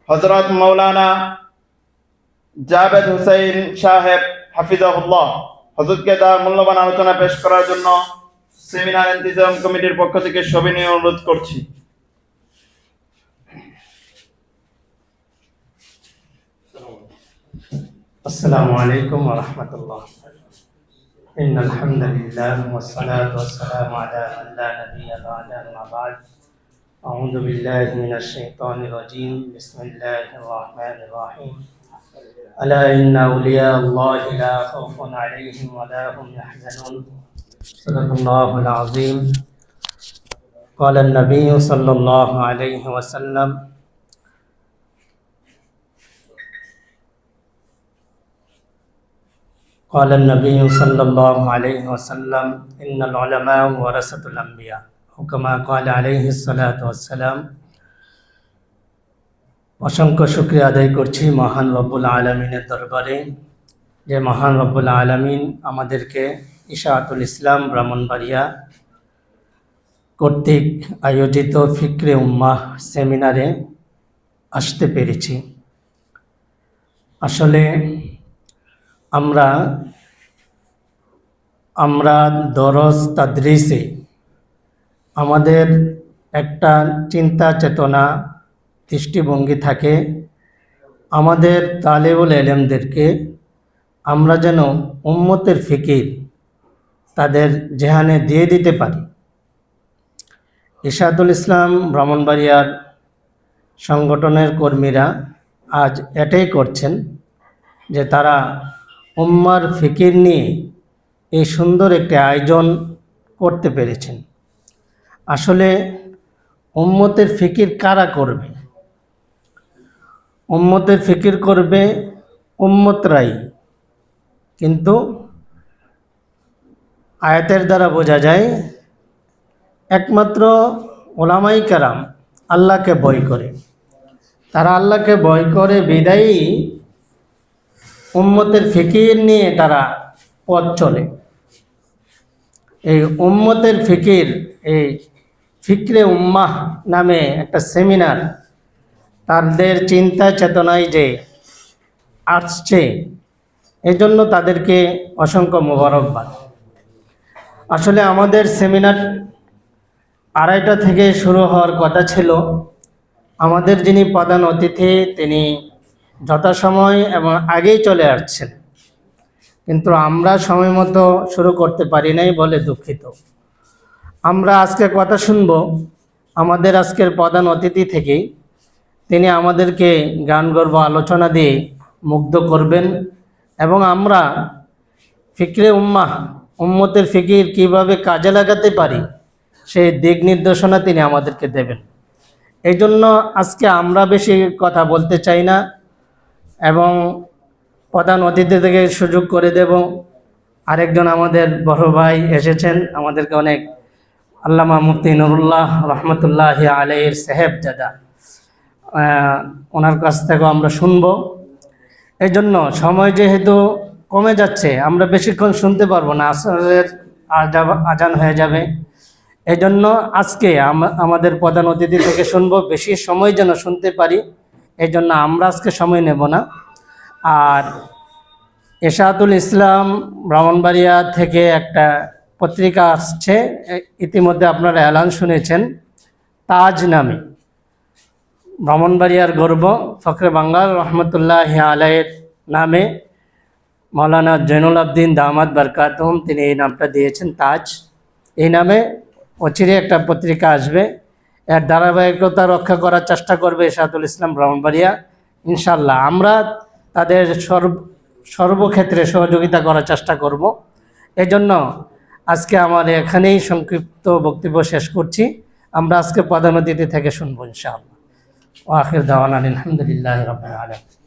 হযরত মাওলানা জাবেদ হুসাইন সাহেব হাফিজাহুল্লাহ হযরতকে তার মূল্যবান আলোচনা পেশ করার জন্য সেমিনার ইন্তেজাম কমিটির পক্ষ থেকে সবিনয় অনুরোধ করছি। আসসালামু আলাইকুম ওয়া রাহমাতুল্লাহ। ইন্নাল হামদুলিল্লাহ ওয়াস সালাতু ওয়াস সালামু আলা মান লা নাবিয়্যা বা'দা, আম্মা বা'দ। আউযু বিল্লাহি মিনাশ শাইতানির রাজীম। বিসমিল্লাহির রাহমানির রাহিম। আলা ইন্না আউলিয়া আল্লাহি লা খাউফুন আলাইহিম ওয়া লা হুম ইয়াহজানুন। সাদাকাল্লাহুল আযীম। ক্বালা an-নাবিয়্যু সাল্লাল্লাহু আলাইহি ওয়াসাল্লাম قال النبي صلى الله عليه وسلم إن العلماء ورثة الأنبياء كما قال عليه الصلاة والسلام। অসংখ্য শুকরিয়া আদায় করছি মহান রব্বুল আলামিনের দরবারে, যে মহান রব্বুল আলামিন আমাদেরকে ইশাআতুল ইসলাম ব্রাহ্মণবাড়িয়া কর্তৃক আয়োজিত ফিকরে উম্মাহ সেমিনারে আসতে পেরেছি। আসলে আমরা দরস তাদরিসে আমাদের একটা চিন্তা চেতনা দৃষ্টিভঙ্গি থাকে, আমাদের তালেবুল ইলমদেরকে আমরা যেন উম্মতের ফিকির তাদের জেহানে দিয়ে দিতে পারি। ইশাআতুল ইসলাম ব্রাহ্মণবাড়িয়ার সংগঠনের কর্মীরা আজ এটাই করছেন যে তারা উম্মার ফিকির নিয়ে এই সুন্দর একটি আয়োজন করতে পেরেছেন। আসলে উম্মতের ফিকির কারা করবে? উম্মতের ফিকির করবে উম্মতরাই, কিন্তু আয়াতের দ্বারা বোঝা যায় একমাত্র ওলামাই কেরাম আল্লাহকে ভয় করে। তারা আল্লাহকে ভয় করে বিদায়ী উম্মতের ফিকির নিয়ে তারা পথ চলে। এই উম্মতের ফিকির, এই ফিকরে উম্মাহ নামে একটা সেমিনার তাদের চিন্তা চেতনায় যে আসছে, এজন্য তাদেরকে অসংখ্য মোবারকবাদ। আসলে আমাদের সেমিনার 2:30 থেকে শুরু হওয়ার কথা ছিল। আমাদের যিনি প্রধান অতিথি তিনি যথাসময় এবং আগেই চলে আসছেন, কিন্তু আমরা সময় মতো শুরু করতে পারি নাই বলে দুঃখিত। আমরা আজকে কথা শুনব আমাদের আজকের প্রধান অতিথি থেকেই। তিনি আমাদেরকে গানগর্ব আলোচনা দিয়ে মুগ্ধ করবেন এবং আমরা ফিকরে উম্মাহ, উম্মতের ফিকির কিভাবে কাজে লাগাতে পারি সেই দিক নির্দেশনা তিনি আমাদেরকে দেবেন। এই জন্য আজকে আমরা বেশি কথা বলতে চাই না এবং প্রধান অতিথি থেকে সুযোগ করে দেব। আরেকজন আমাদের বড় ভাই এসেছেন, আমাদেরকে অনেক, আল্লামা মুফতি নুরুল্লাহ রহমতুল্লাহি আলাইহির সাহেবজাদা, ওনার কাছ থেকেও আমরা শুনব। এই জন্য সময় যেহেতু কমে যাচ্ছে, আমরা বেশিক্ষণ শুনতে পারবো না, আসরের আজান হয়ে যাবে। এই জন্য আজকে আমাদের প্রধান অতিথি থেকে শুনবো, বেশি সময় যেন শুনতে পারি, এই জন্য আমরা আজকে সময় নেব না। আর ইশাআতুল ইসলাম ব্রাহ্মণবাড়িয়া থেকে একটা পত্রিকা আসছে, ইতিমধ্যে আপনারা এলান শুনেছেন, তাজ নামে, ব্রাহ্মণবাড়িয়ার গর্ব ফখরে বাঙ্গাল রহমতুল্লাহ আলাইহির নামে মাওলানা জৈনুল আবদিন দামাত বরকাতুহুম তিনি এই নামটা দিয়েছেন, তাজ। এই নামে অচিরে একটা পত্রিকা আসবে, এর ধারাবাহিকতা রক্ষা করার চেষ্টা করবে ইশাআতুল ইসলাম ব্রাহ্মণবাড়িয়া। ইনশাআল্লাহ আমরা তাদের সর্বক্ষেত্রে সহযোগিতা করার চেষ্টা করব। এজন্য আজকে আমার এখানেই সংক্ষিপ্ত বক্তব্য শেষ করছি। আমরা আজকে প্রধান অতিথি থেকে শুনবো ইনশাআল্লাহ। ওয়া আখির দাওয়ানা আলহামদুলিল্লাহি রাব্বিল আলামিন।